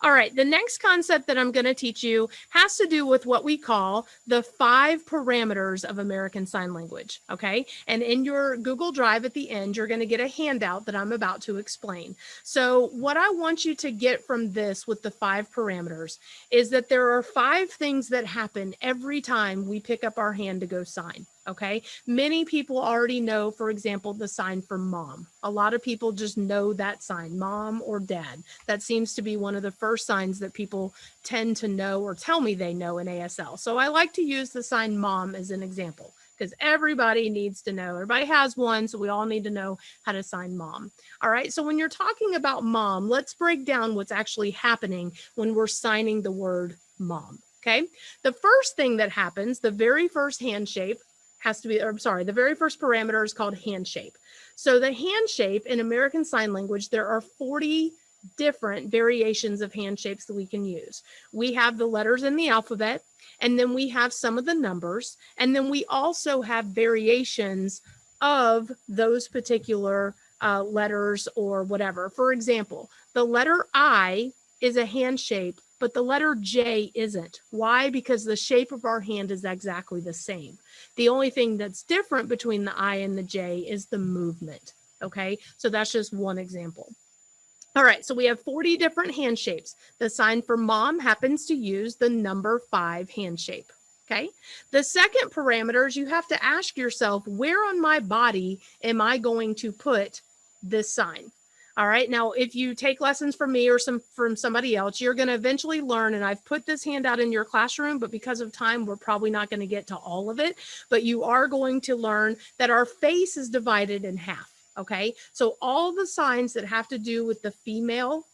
All right, the next concept that I'm going to teach you has to do with what we call the 5 parameters of American Sign Language, okay? And in your Google Drive at the end, you're going to get a handout that I'm about to explain. So what I want you to get from this with the 5 parameters is that there are 5 things that happen every time we pick up our hand to go sign. Okay, many people already know, for example, the sign for mom. A lot of people just know that sign, mom or dad. That seems to be one of the first signs that people tend to know or tell me they know in ASL. So I like to use the sign mom as an example because everybody needs to know. Everybody has one, so we all need to know how to sign mom. All right, so when you're talking about mom, let's break down what's actually happening when we're signing the word mom. Okay, the first thing that happens, the very first hand shape, has to be, or I'm sorry, the very first parameter is called hand shape. So the hand shape in American Sign Language, there are 40 different variations of hand shapes that we can use. We have the letters in the alphabet, and then we have some of the numbers, and then we also have variations of those particular letters or whatever. For example, the letter I is a hand shape, but the letter J isn't. Why? Because the shape of our hand is exactly the same. The only thing that's different between the I and the J is the movement. Okay, so that's just one example. All right, so we have 40 different hand shapes. The sign for mom happens to use the number 5 hand shape. Okay, the second parameter is you have to ask yourself, where on my body am I going to put this sign? All right, now if you take lessons from me or from somebody else, you're going to eventually learn, and I've put this handout in your classroom, but because of time, we're probably not going to get to all of it, but you are going to learn that our face is divided in half. Okay, so all the signs that have to do with the female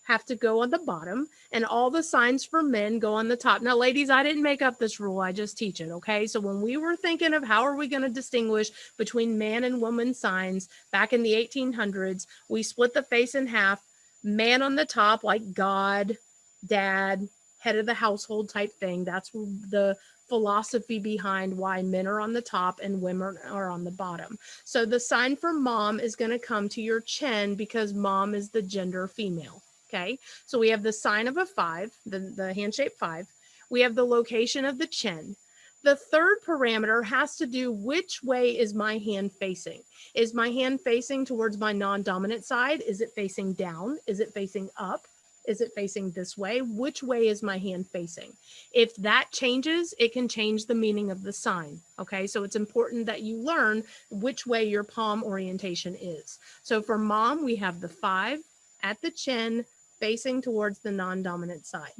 have to go on the bottom, and all the signs for men go on the top. Now, ladies, I didn't make up this rule, I just teach it. Okay, so when we were thinking of how are we going to distinguish between man and woman signs back in the 1800s, we split the face in half. Man on the top, like God, dad, head of the household type thing. That's the philosophy behind why men are on the top and women are on the bottom. So the sign for mom is going to come to your chin because mom is the gender female. Okay, so we have the sign of a 5, the hand shape 5. We have the location of the chin. The third parameter has to do which way is my hand facing. Is my hand facing towards my non-dominant side? Is it facing down? Is it facing up? Is it facing this way? Which way is my hand facing? If that changes, it can change the meaning of the sign. Okay, so it's important that you learn which way your palm orientation is. So for mom, we have the 5 at the chin, facing towards the non-dominant side.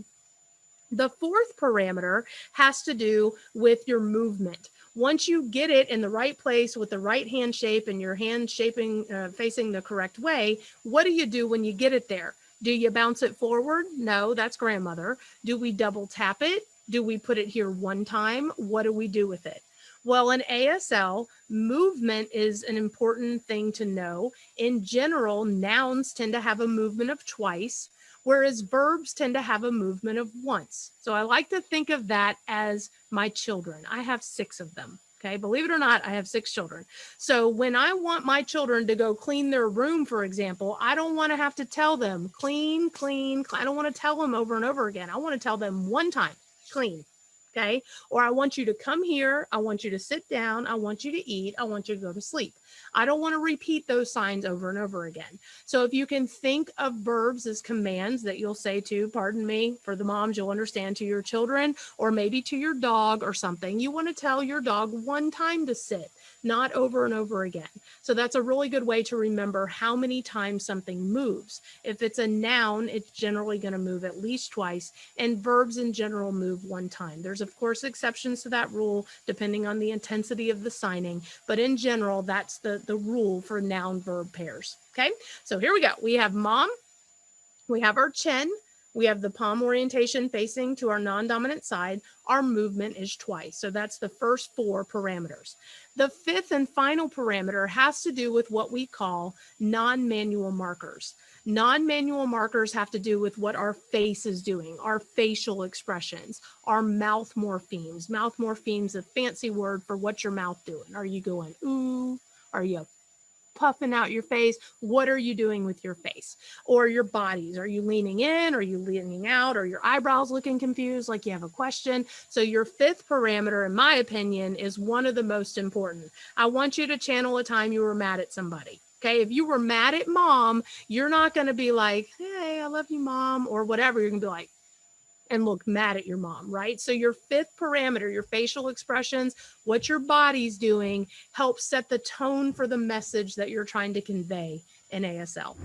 The fourth parameter has to do with your movement. Once you get it in the right place with the right hand shape and your hand facing the correct way, what do you do when you get it there? Do you bounce it forward? No, that's grandmother. Do we double tap it? Do we put it here one time? What do we do with it? Well, in ASL, movement is an important thing to know. In general, nouns tend to have a movement of twice, whereas verbs tend to have a movement of once. So I like to think of that as my children. I have 6 of them. Okay, believe it or not, I have 6 children. So when I want my children to go clean their room, for example, I don't want to have to tell them clean, clean, clean. I don't want to tell them over and over again. I want to tell them one time, clean. Okay, or I want you to come here. I want you to sit down. I want you to eat. I want you to go to sleep. I don't want to repeat those signs over and over again. So if you can think of verbs as commands that you'll say to, pardon me, for the moms, you'll understand, to your children or maybe to your dog or something, you want to tell your dog one time to sit, not over and over again. So that's a really good way to remember how many times something moves. If it's a noun, it's generally going to move at least twice, and verbs in general move one time. There's of course exceptions to that rule depending on the intensity of the signing, but in general, that's the rule for noun verb pairs. Okay, so here we go. We have mom, we have our chin, we have the palm orientation facing to our non-dominant side. Our movement is twice. So that's the first 4 parameters. The fifth and final parameter has to do with what we call non-manual markers. Non-manual markers have to do with what our face is doing, our facial expressions, our mouth morphemes. Mouth morphemes, a fancy word for what your mouth doing. Are you going ooh? Are you puffing out your face. What are you doing with your face or your bodies? Are you leaning in? Are you leaning out? Are your eyebrows looking confused like you have a question? So your fifth parameter, in my opinion, is one of the most important. I want you to channel a time you were mad at somebody. Okay, if you were mad at mom, you're not going to be like, hey, I love you, mom, or whatever. You're going to be like, and look mad at your mom, right? So your fifth parameter, your facial expressions, what your body's doing, helps set the tone for the message that you're trying to convey in ASL.